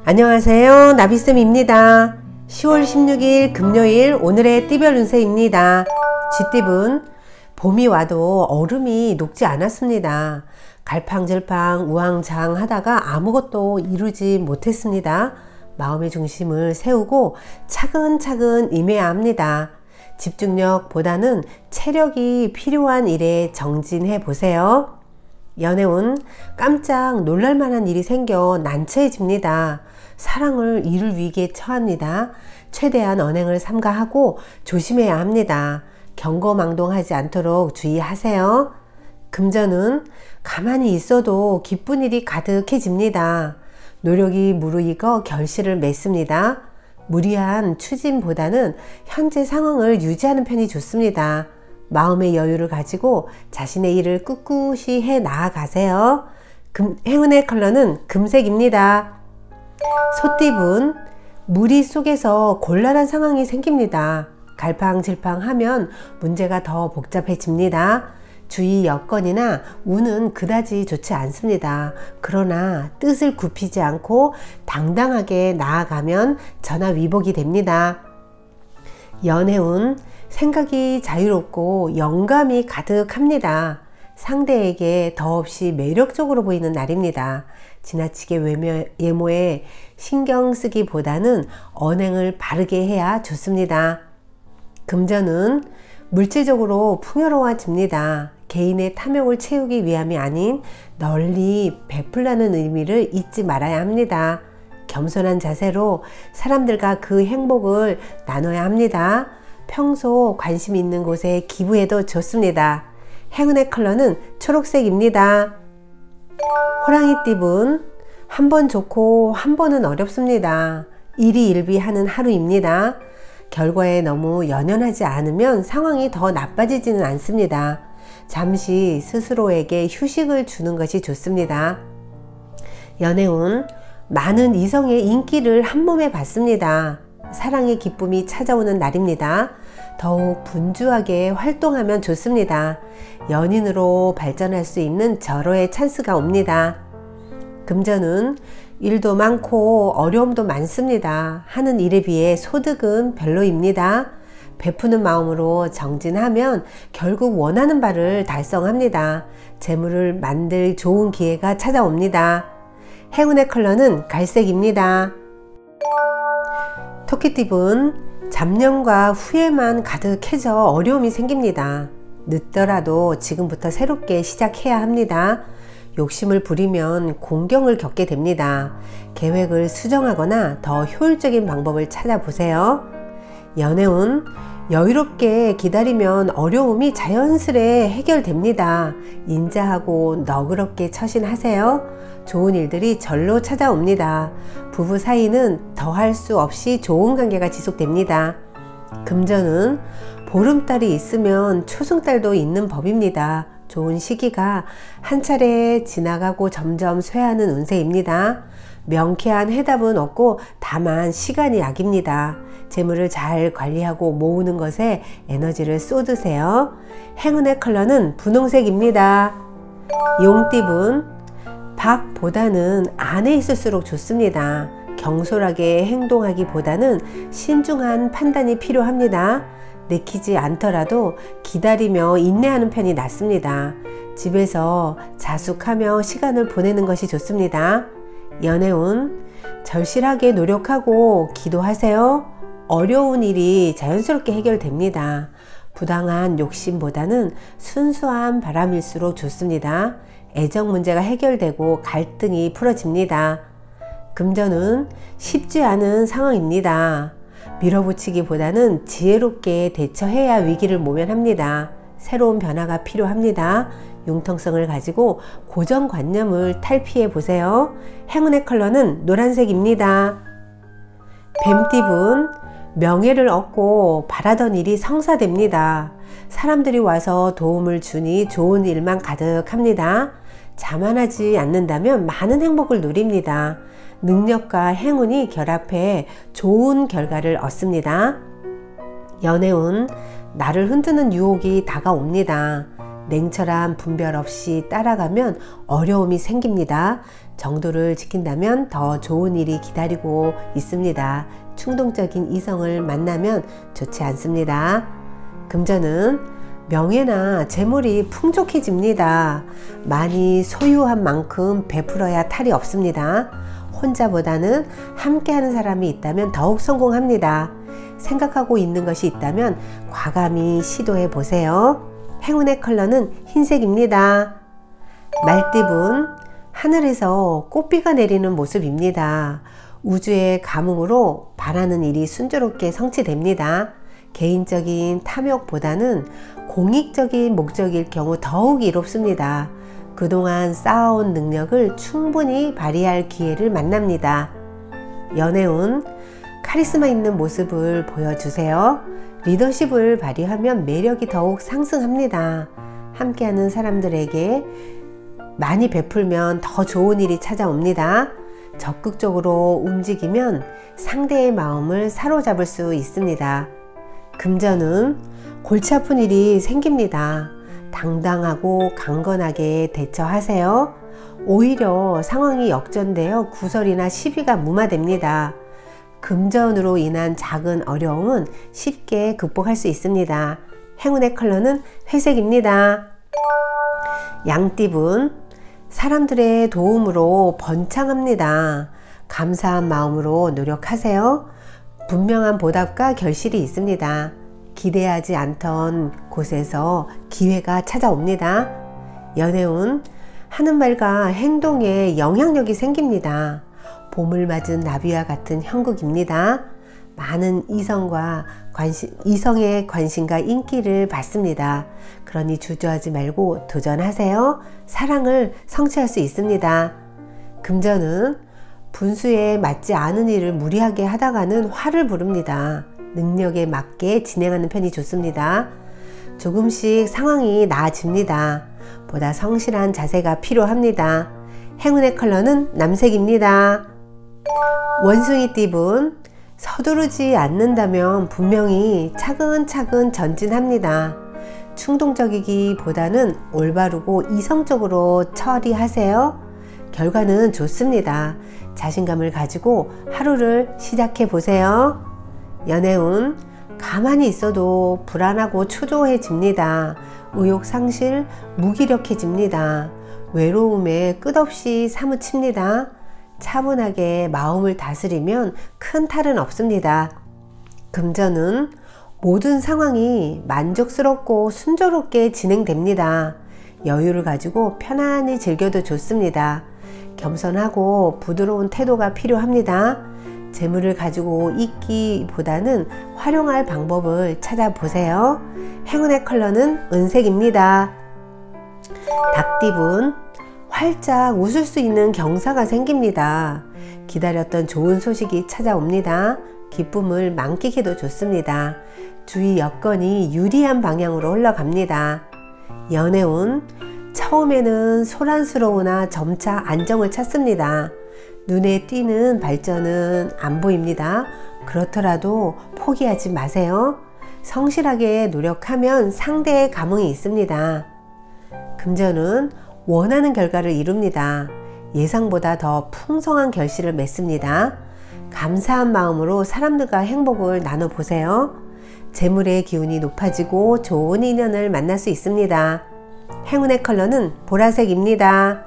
안녕하세요, 나비쌤입니다. 10월 16일 금요일 오늘의 띠별 운세입니다. 쥐띠분, 봄이 와도 얼음이 녹지 않았습니다. 갈팡질팡 우왕좌왕하다가 아무것도 이루지 못했습니다. 마음의 중심을 세우고 차근차근 임해야 합니다. 집중력보다는 체력이 필요한 일에 정진해 보세요. 연애운, 깜짝 놀랄만한 일이 생겨 난처해집니다. 사랑을 이룰 위기에 처합니다. 최대한 언행을 삼가하고 조심해야 합니다. 경거망동하지 않도록 주의하세요. 금전은 가만히 있어도 기쁜 일이 가득해집니다. 노력이 무르익어 결실을 맺습니다. 무리한 추진보다는 현재 상황을 유지하는 편이 좋습니다. 마음의 여유를 가지고 자신의 일을 꿋꿋이 해 나아가세요. 행운의 컬러는 금색입니다. 소띠분, 무리 속에서 곤란한 상황이 생깁니다. 갈팡질팡하면 문제가 더 복잡해집니다. 주위 여건이나 운은 그다지 좋지 않습니다. 그러나 뜻을 굽히지 않고 당당하게 나아가면 전화위복이 됩니다. 연애운, 생각이 자유롭고 영감이 가득합니다. 상대에게 더없이 매력적으로 보이는 날입니다. 지나치게 외모에 신경 쓰기보다는 언행을 바르게 해야 좋습니다. 금전은 물질적으로 풍요로워집니다. 개인의 탐욕을 채우기 위함이 아닌 널리 베풀라는 의미를 잊지 말아야 합니다. 겸손한 자세로 사람들과 그 행복을 나눠야 합니다. 평소 관심 있는 곳에 기부해도 좋습니다. 행운의 컬러는 초록색입니다. 호랑이띠분, 한 번 좋고 한 번은 어렵습니다. 일희일비하는 하루입니다. 결과에 너무 연연하지 않으면 상황이 더 나빠지지는 않습니다. 잠시 스스로에게 휴식을 주는 것이 좋습니다. 연애운, 많은 이성의 인기를 한몸에 받습니다. 사랑의 기쁨이 찾아오는 날입니다. 더욱 분주하게 활동하면 좋습니다. 연인으로 발전할 수 있는 절호의 찬스가 옵니다. 금전은 일도 많고 어려움도 많습니다. 하는 일에 비해 소득은 별로입니다. 베푸는 마음으로 정진하면 결국 원하는 바를 달성합니다. 재물을 만들 좋은 기회가 찾아옵니다. 행운의 컬러는 갈색입니다. 토끼띠분, 잡념과 후회만 가득해져 어려움이 생깁니다. 늦더라도 지금부터 새롭게 시작해야 합니다. 욕심을 부리면 공경을 겪게 됩니다. 계획을 수정하거나 더 효율적인 방법을 찾아보세요. 연애운, 여유롭게 기다리면 어려움이 자연스레 해결됩니다. 인자하고 너그럽게 처신하세요. 좋은 일들이 절로 찾아옵니다. 부부 사이는 더할 수 없이 좋은 관계가 지속됩니다. 금전은 보름달이 있으면 초승달도 있는 법입니다. 좋은 시기가 한 차례 지나가고 점점 쇠하는 운세입니다. 명쾌한 해답은 없고 다만 시간이 약입니다. 재물을 잘 관리하고 모으는 것에 에너지를 쏟으세요. 행운의 컬러는 분홍색입니다. 용띠분, 밖보다는 안에 있을수록 좋습니다. 경솔하게 행동하기보다는 신중한 판단이 필요합니다. 내키지 않더라도 기다리며 인내하는 편이 낫습니다. 집에서 자숙하며 시간을 보내는 것이 좋습니다. 연애운, 절실하게 노력하고 기도하세요. 어려운 일이 자연스럽게 해결됩니다. 부당한 욕심보다는 순수한 바람일수록 좋습니다. 애정 문제가 해결되고 갈등이 풀어집니다. 금전은 쉽지 않은 상황입니다. 밀어붙이기보다는 지혜롭게 대처해야 위기를 모면합니다. 새로운 변화가 필요합니다. 융통성을 가지고 고정관념을 탈피해 보세요. 행운의 컬러는 노란색입니다. 뱀띠분, 명예를 얻고 바라던 일이 성사됩니다. 사람들이 와서 도움을 주니 좋은 일만 가득합니다. 자만하지 않는다면 많은 행복을 누립니다. 능력과 행운이 결합해 좋은 결과를 얻습니다. 연애운, 나를 흔드는 유혹이 다가옵니다. 냉철한 분별 없이 따라가면 어려움이 생깁니다. 정도를 지킨다면 더 좋은 일이 기다리고 있습니다. 충동적인 이성을 만나면 좋지 않습니다. 금전은 명예나 재물이 풍족해집니다. 많이 소유한 만큼 베풀어야 탈이 없습니다. 혼자보다는 함께하는 사람이 있다면 더욱 성공합니다. 생각하고 있는 것이 있다면 과감히 시도해 보세요. 행운의 컬러는 흰색입니다. 말띠분, 하늘에서 꽃비가 내리는 모습입니다. 우주의 감흥으로 바라는 일이 순조롭게 성취됩니다. 개인적인 탐욕보다는 공익적인 목적일 경우 더욱 이롭습니다. 그동안 쌓아온 능력을 충분히 발휘할 기회를 만납니다. 연애운, 카리스마 있는 모습을 보여주세요. 리더십을 발휘하면 매력이 더욱 상승합니다. 함께하는 사람들에게 많이 베풀면 더 좋은 일이 찾아옵니다. 적극적으로 움직이면 상대의 마음을 사로잡을 수 있습니다. 금전은 골치 아픈 일이 생깁니다. 당당하고 강건하게 대처하세요. 오히려 상황이 역전되어 구설이나 시비가 무마됩니다. 금전으로 인한 작은 어려움은 쉽게 극복할 수 있습니다. 행운의 컬러는 회색입니다. 양띠분, 사람들의 도움으로 번창합니다. 감사한 마음으로 노력하세요. 분명한 보답과 결실이 있습니다. 기대하지 않던 곳에서 기회가 찾아옵니다. 연애운, 하는 말과 행동에 영향력이 생깁니다. 봄을 맞은 나비와 같은 형국입니다. 많은 이성의 관심과 인기를 받습니다. 그러니 주저하지 말고 도전하세요. 사랑을 성취할 수 있습니다. 금전은 분수에 맞지 않은 일을 무리하게 하다가는 화를 부릅니다. 능력에 맞게 진행하는 편이 좋습니다. 조금씩 상황이 나아집니다. 보다 성실한 자세가 필요합니다. 행운의 컬러는 남색입니다. 원숭이띠분, 서두르지 않는다면 분명히 차근차근 전진합니다. 충동적이기보다는 올바르고 이성적으로 처리하세요. 결과는 좋습니다. 자신감을 가지고 하루를 시작해 보세요. 연애운, 가만히 있어도 불안하고 초조해집니다. 의욕 상실, 무기력해집니다. 외로움에 끝없이 사무칩니다. 차분하게 마음을 다스리면 큰 탈은 없습니다. 금전은 모든 상황이 만족스럽고 순조롭게 진행됩니다. 여유를 가지고 편안히 즐겨도 좋습니다. 겸손하고 부드러운 태도가 필요합니다. 재물을 가지고 있기보다는 활용할 방법을 찾아보세요. 행운의 컬러는 은색입니다. 닭띠분, 활짝 웃을 수 있는 경사가 생깁니다. 기다렸던 좋은 소식이 찾아옵니다. 기쁨을 만끽해도 좋습니다. 주위 여건이 유리한 방향으로 흘러갑니다. 연애운, 처음에는 소란스러우나 점차 안정을 찾습니다. 눈에 띄는 발전은 안 보입니다. 그렇더라도 포기하지 마세요. 성실하게 노력하면 상대의 감흥이 있습니다. 금전은 원하는 결과를 이룹니다. 예상보다 더 풍성한 결실을 맺습니다. 감사한 마음으로 사람들과 행복을 나눠보세요. 재물의 기운이 높아지고 좋은 인연을 만날 수 있습니다. 행운의 컬러는 보라색입니다.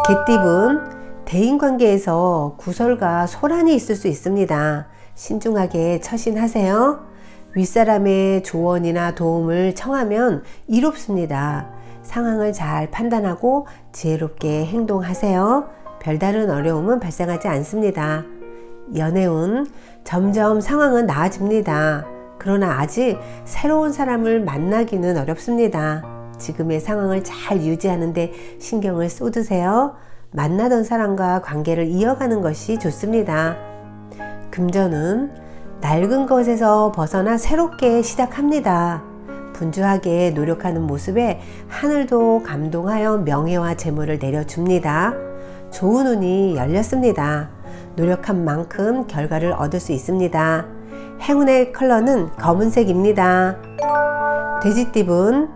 개띠분, 대인관계에서 구설과 소란이 있을 수 있습니다. 신중하게 처신하세요. 윗사람의 조언이나 도움을 청하면 이롭습니다. 상황을 잘 판단하고 지혜롭게 행동하세요. 별다른 어려움은 발생하지 않습니다. 연애운, 점점 상황은 나아집니다. 그러나 아직 새로운 사람을 만나기는 어렵습니다. 지금의 상황을 잘 유지하는 데 신경을 쏟으세요. 만나던 사람과 관계를 이어가는 것이 좋습니다. 금전은 낡은 것에서 벗어나 새롭게 시작합니다. 분주하게 노력하는 모습에 하늘도 감동하여 명예와 재물을 내려줍니다. 좋은 운이 열렸습니다. 노력한 만큼 결과를 얻을 수 있습니다. 행운의 컬러는 검은색입니다. 돼지띠분,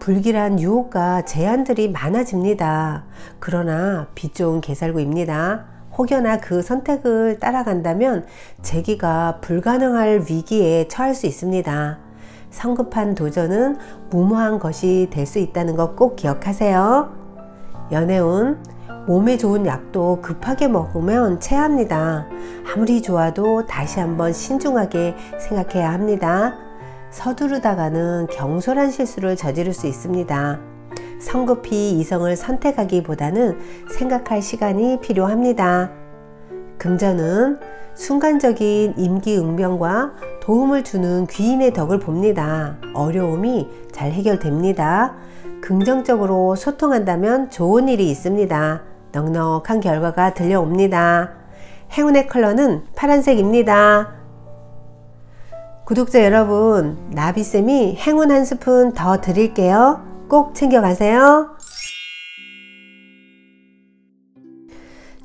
불길한 유혹과 제한들이 많아집니다. 그러나 빛 좋은 개살구입니다. 혹여나 그 선택을 따라간다면 재기가 불가능할 위기에 처할 수 있습니다. 성급한 도전은 무모한 것이 될 수 있다는 것 꼭 기억하세요. 연애운, 몸에 좋은 약도 급하게 먹으면 체합니다. 아무리 좋아도 다시 한번 신중하게 생각해야 합니다. 서두르다가는 경솔한 실수를 저지를 수 있습니다. 성급히 이성을 선택하기보다는 생각할 시간이 필요합니다. 금전은 순간적인 임기응변과 도움을 주는 귀인의 덕을 봅니다. 어려움이 잘 해결됩니다. 긍정적으로 소통한다면 좋은 일이 있습니다. 넉넉한 결과가 들려옵니다. 행운의 컬러는 파란색입니다. 구독자 여러분, 나비쌤이 행운 한 스푼 더 드릴게요. 꼭 챙겨가세요.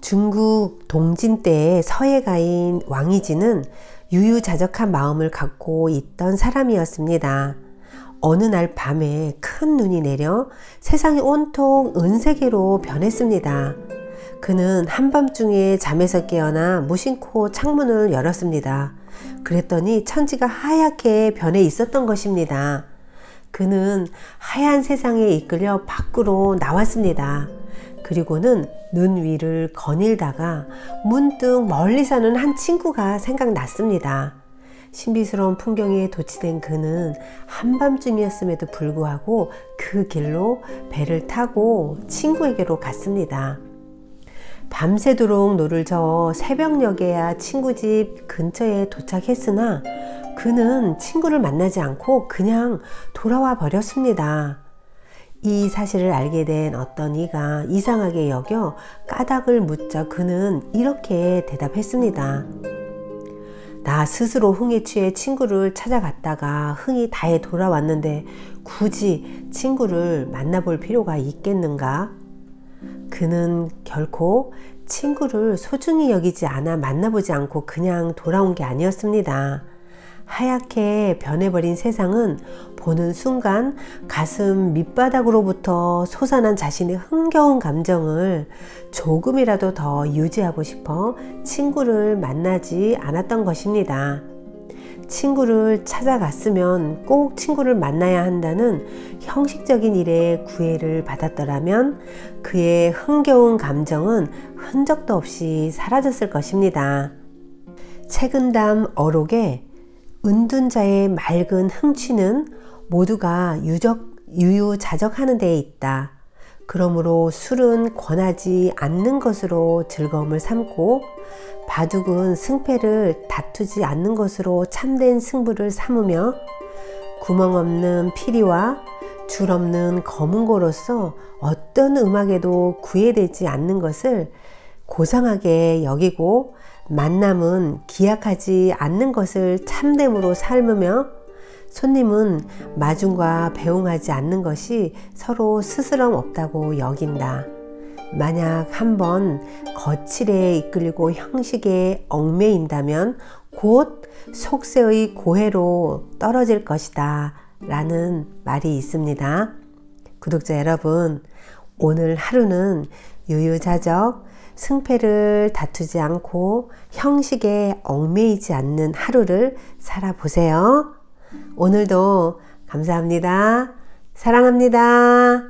중국 동진 때의 서예가인 왕이지는 유유자적한 마음을 갖고 있던 사람이었습니다. 어느 날 밤에 큰 눈이 내려 세상이 온통 은색으로 변했습니다. 그는 한밤중에 잠에서 깨어나 무심코 창문을 열었습니다. 그랬더니 천지가 하얗게 변해 있었던 것입니다. 그는 하얀 세상에 이끌려 밖으로 나왔습니다. 그리고는 눈 위를 거닐다가 문득 멀리 사는 한 친구가 생각났습니다. 신비스러운 풍경에 도취된 그는 한밤중이었음에도 불구하고 그 길로 배를 타고 친구에게로 갔습니다. 밤새도록 노를 저어 새벽녘에야 친구 집 근처에 도착했으나 그는 친구를 만나지 않고 그냥 돌아와 버렸습니다. 이 사실을 알게 된 어떤 이가 이상하게 여겨 까닭을 묻자 그는 이렇게 대답했습니다. 나 스스로 흥에 취해 친구를 찾아갔다가 흥이 다해 돌아왔는데 굳이 친구를 만나볼 필요가 있겠는가? 그는 결코 친구를 소중히 여기지 않아 만나보지 않고 그냥 돌아온 게 아니었습니다. 하얗게 변해버린 세상은 보는 순간 가슴 밑바닥으로부터 솟아난 자신의 흥겨운 감정을 조금이라도 더 유지하고 싶어 친구를 만나지 않았던 것입니다. 친구를 찾아갔으면 꼭 친구를 만나야 한다는 형식적인 일에 구애를 받았더라면 그의 흥겨운 감정은 흔적도 없이 사라졌을 것입니다. 책은담 어록에 은둔자의 맑은 흥취는 모두가 유유자적하는 데에 있다. 그러므로 술은 권하지 않는 것으로 즐거움을 삼고 바둑은 승패를 다투지 않는 것으로 참된 승부를 삼으며 구멍 없는 피리와 줄 없는 검은고로서 어떤 음악에도 구애되지 않는 것을 고상하게 여기고 만남은 기약하지 않는 것을 참됨으로 삶으며 손님은 마중과 배웅하지 않는 것이 서로 스스럼 없다고 여긴다. 만약 한번 거칠에 이끌리고 형식에 얽매인다면 곧 속세의 고해로 떨어질 것이다 라는 말이 있습니다. 구독자 여러분, 오늘 하루는 유유자적, 승패를 다투지 않고 형식에 얽매이지 않는 하루를 살아보세요. 오늘도 감사합니다. 사랑합니다.